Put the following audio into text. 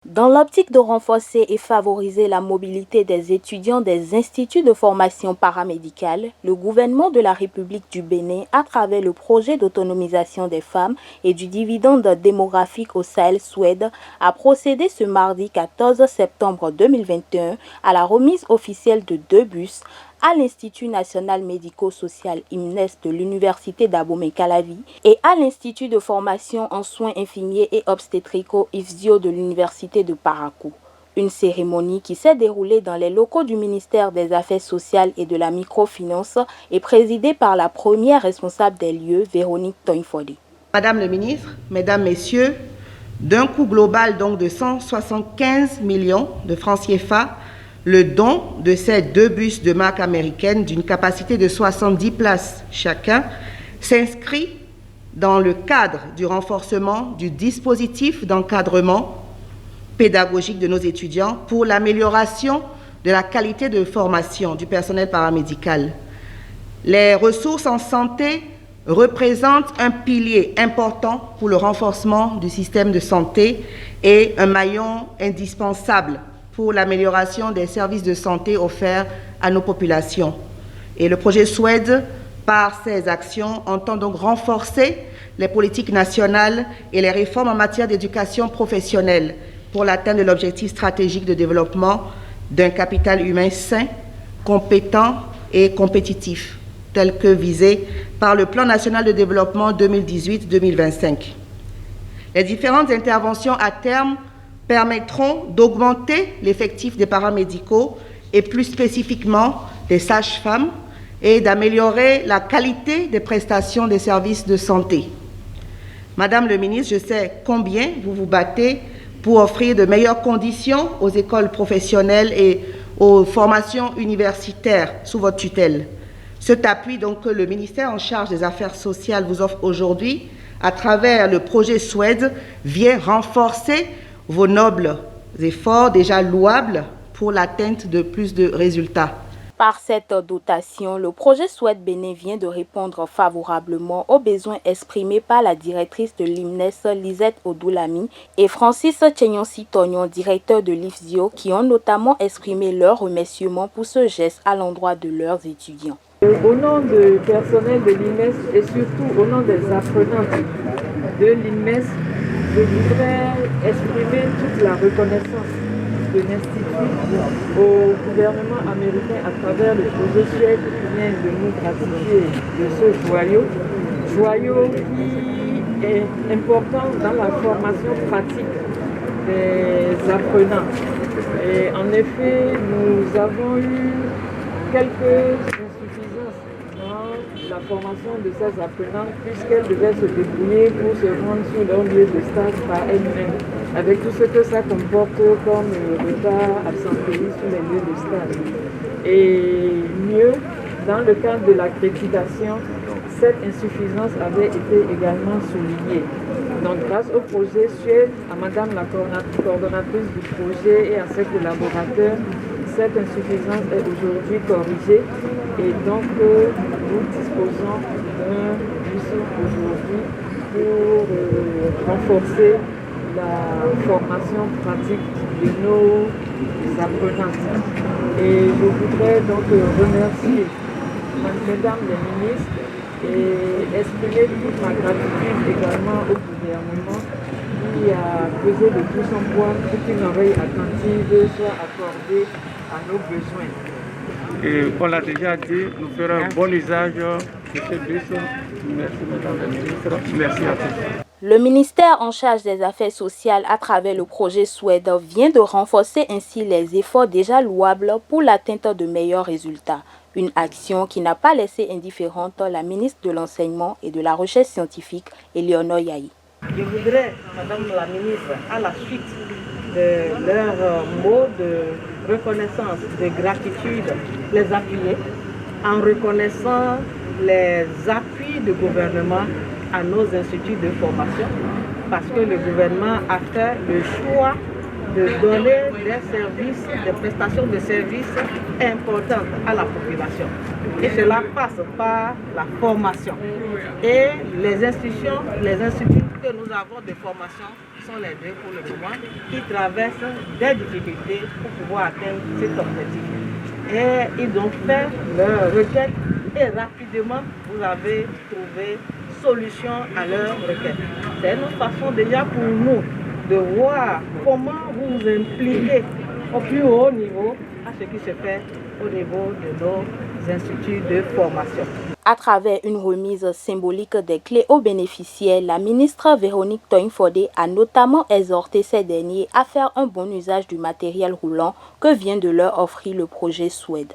Dans l'optique de renforcer et favoriser la mobilité des étudiants des instituts de formation paramédicale, le gouvernement de la République du Bénin, à travers le projet d'autonomisation des femmes et du dividende démographique au Sahel-Suède, a procédé ce mardi 14 septembre 2021 à la remise officielle de 2 bus à l'Institut national médico-social IMNES de l'Université d'Abomey-Calavi et à l'Institut de formation en soins infirmiers et obstétricaux IFSIO de l'Université de Parakou. Une cérémonie qui s'est déroulée dans les locaux du ministère des Affaires sociales et de la microfinance et présidée par la première responsable des lieux, Véronique Toinfodi. Madame le ministre, Mesdames, Messieurs, d'un coût global donc de 175 millions de francs CFA, le don de ces 2 bus de marque américaine d'une capacité de 70 places chacun s'inscrit dans le cadre du renforcement du dispositif d'encadrement pédagogique de nos étudiants pour l'amélioration de la qualité de formation du personnel paramédical. Les ressources en santé représentent un pilier important pour le renforcement du système de santé et un maillon indispensable pour l'amélioration des services de santé offerts à nos populations. Et le projet SWED, par ses actions, entend donc renforcer les politiques nationales et les réformes en matière d'éducation professionnelle pour l'atteinte de l'objectif stratégique de développement d'un capital humain sain, compétent et compétitif, tel que visé par le Plan national de développement 2018-2025. Les différentes interventions à terme permettront d'augmenter l'effectif des paramédicaux et plus spécifiquement des sages-femmes et d'améliorer la qualité des prestations des services de santé. Madame le ministre, je sais combien vous vous battez pour offrir de meilleures conditions aux écoles professionnelles et aux formations universitaires sous votre tutelle. Cet appui donc, que le ministère en charge des Affaires sociales vous offre aujourd'hui à travers le projet SWED vient renforcer vos nobles efforts déjà louables pour l'atteinte de plus de résultats. Par cette dotation, le projet SWED Bénin vient de répondre favorablement aux besoins exprimés par la directrice de l'IMNES, Lisette Odoulami, et Francis Tchenyonsi-Tognon, directeur de l'IFSIO, qui ont notamment exprimé leurs remerciements pour ce geste à l'endroit de leurs étudiants. Au nom du personnel de l'IMNES et surtout au nom des apprenants de l'IMNES, je voudrais exprimer toute la reconnaissance de l'Institut au gouvernement américain à travers le projet SWED qui vient de nous gratifier de ce joyau qui est important dans la formation pratique des apprenants. Et en effet, nous avons eu quelques insuffisances dans la formation de ces apprenants puisqu'elles devaient se débrouiller pour se rendre sur leur lieu de stage par elles-mêmes, avec tout ce que ça comporte comme retard, absentéisme sur les lieux de stage. Et mieux, dans le cadre de l'accréditation, cette insuffisance avait été également soulignée. Donc grâce au projet SWED, à Madame la coordonnatrice du projet et à ses collaborateurs, cette insuffisance est aujourd'hui corrigée et donc nous disposons d'un bus aujourd'hui pour renforcer la formation pratique de nos apprenants. Et je voudrais donc remercier Mesdames les ministres et exprimer toute ma gratitude également au gouvernement qui a pesé de tout son poids pour qu'une oreille attentive soit accordée à nos besoins. Et on l'a déjà dit, nous ferons un bon usage de ce bus. Merci Madame la ministre, merci à tous. Le ministère en charge des Affaires sociales à travers le projet SWED vient de renforcer ainsi les efforts déjà louables pour l'atteinte de meilleurs résultats. Une action qui n'a pas laissé indifférente la ministre de l'Enseignement et de la Recherche scientifique, Éléonore Yahi. Je voudrais, Madame la ministre, à la suite de leurs mots de reconnaissance, de gratitude, les appuyer en reconnaissant les appuis du gouvernement à nos instituts de formation parce que le gouvernement a fait le choix de donner des services, des prestations de services importantes à la population. Et cela passe par la formation. Et les instituts que nous avons de formation sont les deux pour le moment, qui traversent des difficultés pour pouvoir atteindre cet objectif. Et ils ont fait leur requête et rapidement, vous avez trouvé solution à leur requête. C'est une façon déjà pour nous de voir comment vous vous impliquez au plus haut niveau à ce qui se fait au niveau de nos instituts de formation. À travers une remise symbolique des clés aux bénéficiaires, la ministre Véronique Toing-Fordé a notamment exhorté ces derniers à faire un bon usage du matériel roulant que vient de leur offrir le projet Suède.